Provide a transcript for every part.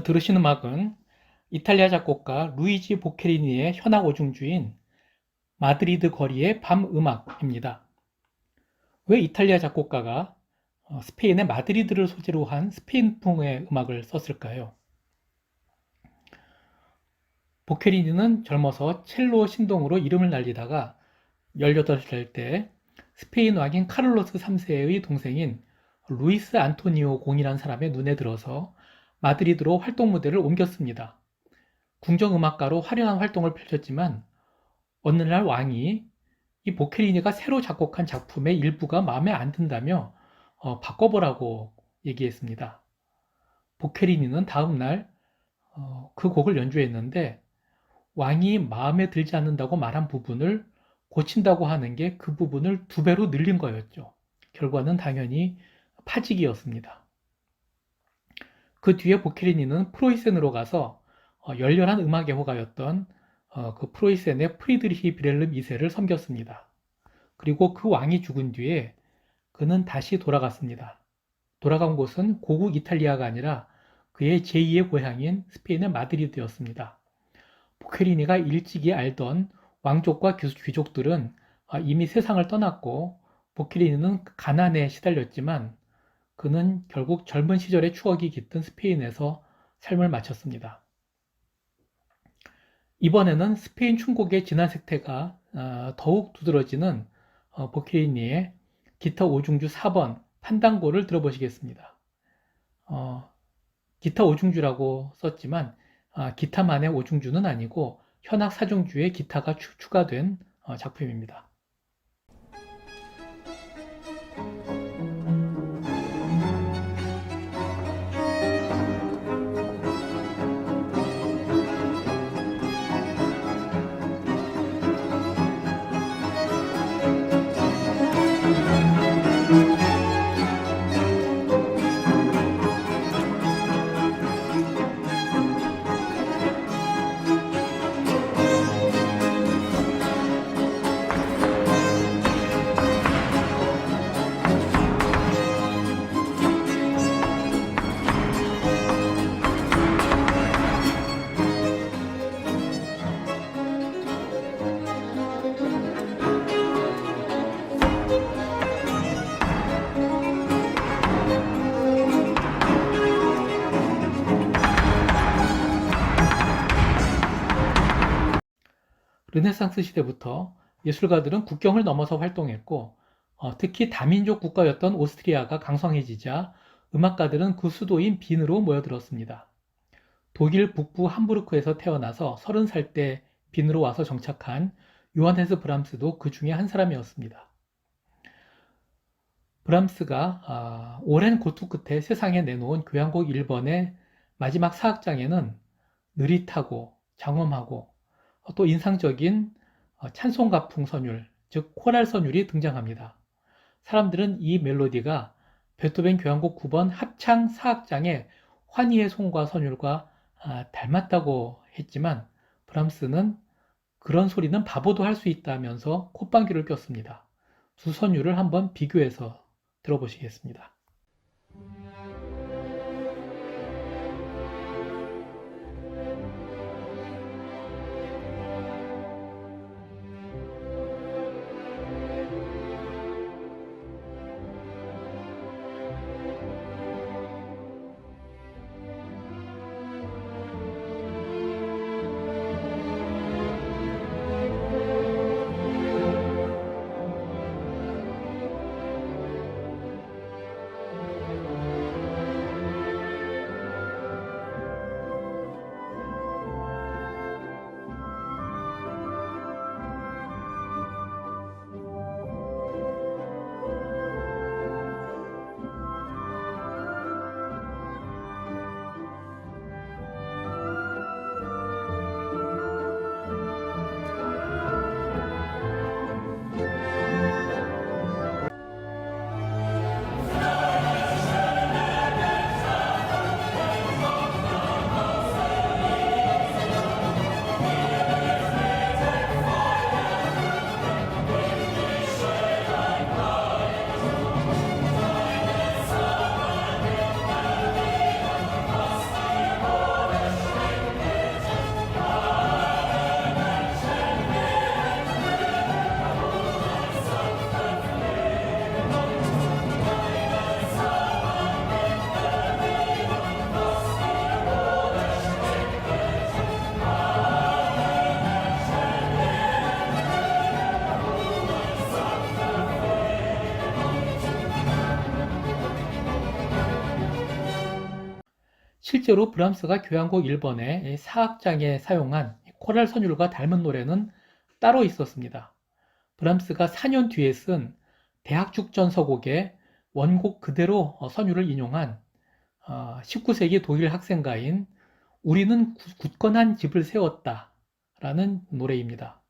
들으신 음악은 이탈리아 작곡가 루이지 보케리니의 현악 오중주인 마드리드 거리의 밤 음악입니다. 왜 이탈리아 작곡가가 스페인의 마드리드를 소재로 한 스페인풍의 음악을 썼을까요? 보케리니는 젊어서 첼로 신동으로 이름을 날리다가 18살 때 스페인 왕인 카를로스 3세의 동생인 루이스 안토니오 공이라는 사람의 눈에 들어서 마드리드로 활동 무대를 옮겼습니다. 궁정음악가로 화려한 활동을 펼쳤지만 어느 날 왕이 이 보케리니가 새로 작곡한 작품의 일부가 마음에 안 든다며 바꿔보라고 얘기했습니다. 보케리니는 다음날 그 곡을 연주했는데 왕이 마음에 들지 않는다고 말한 부분을 고친다고 하는 게 그 부분을 2배로 늘린 거였죠. 결과는 당연히 파직이었습니다. 그 뒤에 보케리니는 프로이센으로 가서 열렬한 음악 애호가였던 그 프로이센의 프리드리히 빌헬름 2세를 섬겼습니다. 그리고 그 왕이 죽은 뒤에 그는 다시 돌아갔습니다. 돌아간 곳은 고국 이탈리아가 아니라 그의 제2의 고향인 스페인의 마드리드였습니다. 보케리니가 일찍이 알던 왕족과 귀족들은 이미 세상을 떠났고 보케리니는 가난에 시달렸지만 그는 결국 젊은 시절의 추억이 깃든 스페인에서 삶을 마쳤습니다. 이번에는 스페인 춘곡의 진한 색태가 더욱 두드러지는 보케리니의 기타 5중주 4번 판단고를 들어보시겠습니다. 기타 5중주라고 썼지만 기타만의 5중주는 아니고 현악 4중주에 기타가 추가된 작품입니다. 르네상스 시대부터 예술가들은 국경을 넘어서 활동했고 특히 다민족 국가였던 오스트리아가 강성해지자 음악가들은 그 수도인 빈으로 모여들었습니다. 독일 북부 함부르크에서 태어나서 30살 때 빈으로 와서 정착한 요하네스 브람스도 그 중에 한 사람이었습니다. 브람스가 오랜 고투 끝에 세상에 내놓은 교향곡 1번의 마지막 사악장에는 느릿하고 장엄하고 또 인상적인 찬송가풍 선율, 즉 코랄 선율이 등장합니다. 사람들은 이 멜로디가 베토벤 교향곡 9번 합창 사악장의 환희의 송과 선율과 닮았다고 했지만 브람스는 그런 소리는 바보도 할 수 있다면서 콧방귀를 꼈습니다. 두 선율을 한번 비교해서 들어보시겠습니다. 실제로 브람스가 교향곡 1번의 사악장에 사용한 코랄 선율과 닮은 노래는 따로 있었습니다. 브람스가 4년 뒤에 쓴 대학축전서곡의 원곡 그대로 선율을 인용한 19세기 독일 학생가인 우리는 굳건한 집을 세웠다 라는 노래입니다.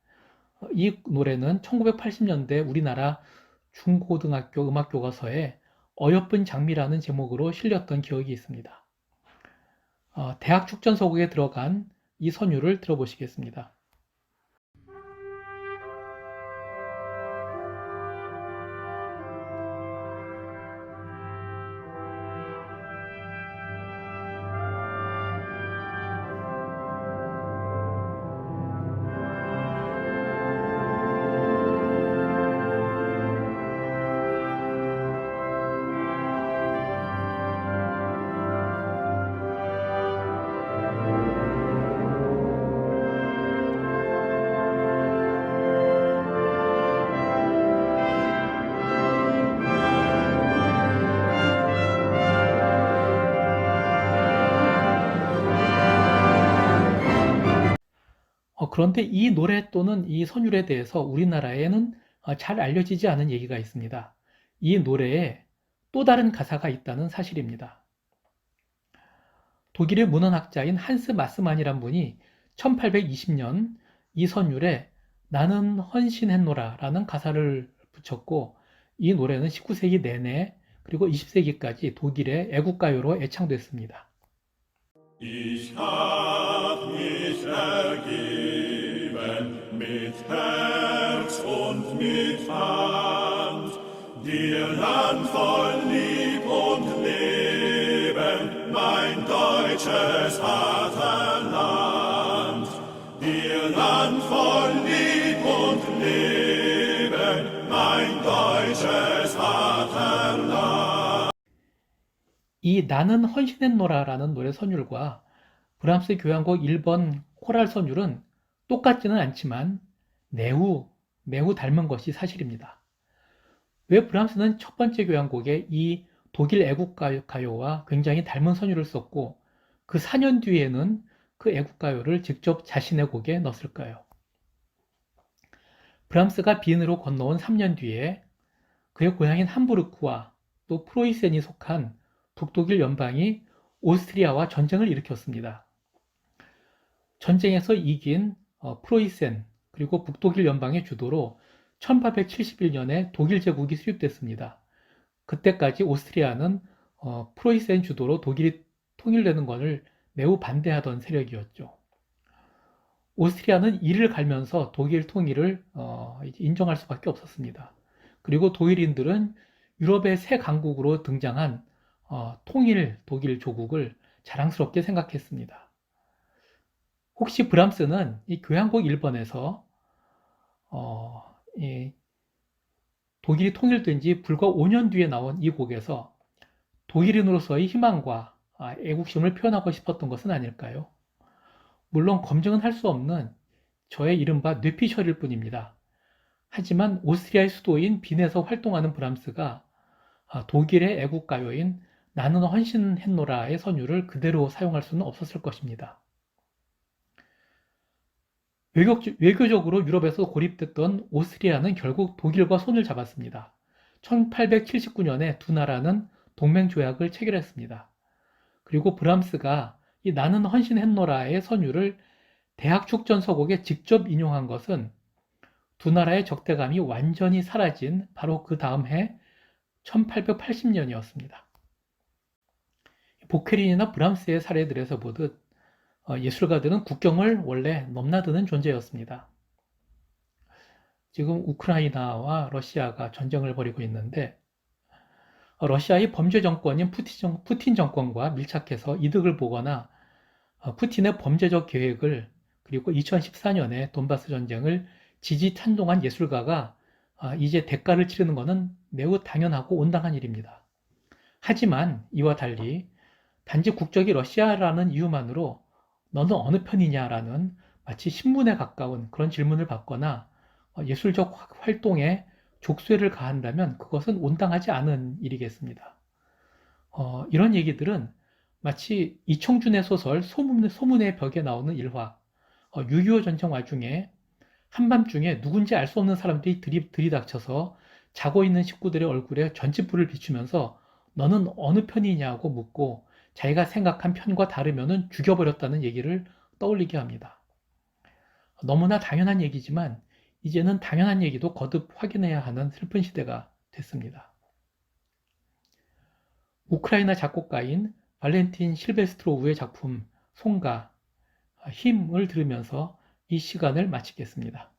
이 노래는 1980년대 우리나라 중고등학교 음악교과서에 어여쁜 장미라는 제목으로 실렸던 기억이 있습니다. 대학축전서곡에 들어간 이 선율을 들어보시겠습니다. 그런데 이 노래 또는 이 선율에 대해서 우리나라에는 잘 알려지지 않은 얘기가 있습니다. 이 노래에 또 다른 가사가 있다는 사실입니다. 독일의 문헌학자인 한스 마스만이란 분이 1820년 이 선율에 나는 헌신했노라 라는 가사를 붙였고, 이 노래는 19세기 내내 그리고 20세기까지 독일의 애국가요로 애창됐습니다. Ich hab mich ergeben mit Herz und mit Hand, dir Land voll Lieb und Leben, mein deutsches Vaterland. Dir Land voll Lieb und Leben, mein deutsches Vaterland. 이 나는 헌신했노라라는 노래 선율과 브람스 교향곡 1번 코랄 선율은 똑같지는 않지만 매우 닮은 것이 사실입니다. 왜 브람스는 첫 번째 교향곡에 이 독일 애국가요와 굉장히 닮은 선율을 썼고 그 4년 뒤에는 그 애국가요를 직접 자신의 곡에 넣었을까요? 브람스가 비엔으로 건너온 3년 뒤에 그의 고향인 함부르크와 또 프로이센이 속한 북독일 연방이 오스트리아와 전쟁을 일으켰습니다. 전쟁에서 이긴 프로이센 그리고 북독일 연방의 주도로 1871년에 독일 제국이 수립됐습니다. 그때까지 오스트리아는 프로이센 주도로 독일이 통일되는 것을 매우 반대하던 세력이었죠. 오스트리아는 이를 갈면서 독일 통일을 인정할 수밖에 없었습니다. 그리고 독일인들은 유럽의 새 강국으로 등장한 통일 독일 조국을 자랑스럽게 생각했습니다. 혹시 브람스는 이 교향곡 1번에서 독일이 통일된 지 불과 5년 뒤에 나온 이 곡에서 독일인으로서의 희망과 애국심을 표현하고 싶었던 것은 아닐까요? 물론 검증은 할 수 없는 저의 이른바 뇌피셜일 뿐입니다. 하지만 오스트리아의 수도인 빈에서 활동하는 브람스가 독일의 애국가요인 나는 헌신했노라의 선율을 그대로 사용할 수는 없었을 것입니다. 외교적으로 유럽에서 고립됐던 오스트리아는 결국 독일과 손을 잡았습니다. 1879년에 두 나라는 동맹조약을 체결했습니다. 그리고 브람스가 이 나는 헌신했노라의 선율을 대학축전서곡에 직접 인용한 것은 두 나라의 적대감이 완전히 사라진 바로 그 다음 해 1880년이었습니다. 보케린이나 브람스의 사례들에서 보듯 예술가들은 국경을 원래 넘나드는 존재였습니다. 지금 우크라이나와 러시아가 전쟁을 벌이고 있는데 러시아의 범죄 정권인 푸틴 정권과 밀착해서 이득을 보거나 푸틴의 범죄적 계획을 그리고 2014년에 돈바스 전쟁을 지지 찬동한 예술가가 이제 대가를 치르는 것은 매우 당연하고 온당한 일입니다. 하지만 이와 달리 단지 국적이 러시아라는 이유만으로 너는 어느 편이냐라는 마치 신문에 가까운 그런 질문을 받거나 예술적 활동에 족쇄를 가한다면 그것은 온당하지 않은 일이겠습니다. 이런 얘기들은 마치 이청준의 소설 소문의 벽에 나오는 일화, 6.25 전쟁 와중에 한밤중에 누군지 알 수 없는 사람들이 들이닥쳐서 자고 있는 식구들의 얼굴에 전짓불을 비추면서 너는 어느 편이냐고 묻고 자기가 생각한 편과 다르면은 죽여버렸다는 얘기를 떠올리게 합니다. 너무나 당연한 얘기지만 이제는 당연한 얘기도 거듭 확인해야 하는 슬픈 시대가 됐습니다. 우크라이나 작곡가인 발렌틴 실베스트로우의 작품 송가, 힘을 들으면서 이 시간을 마치겠습니다.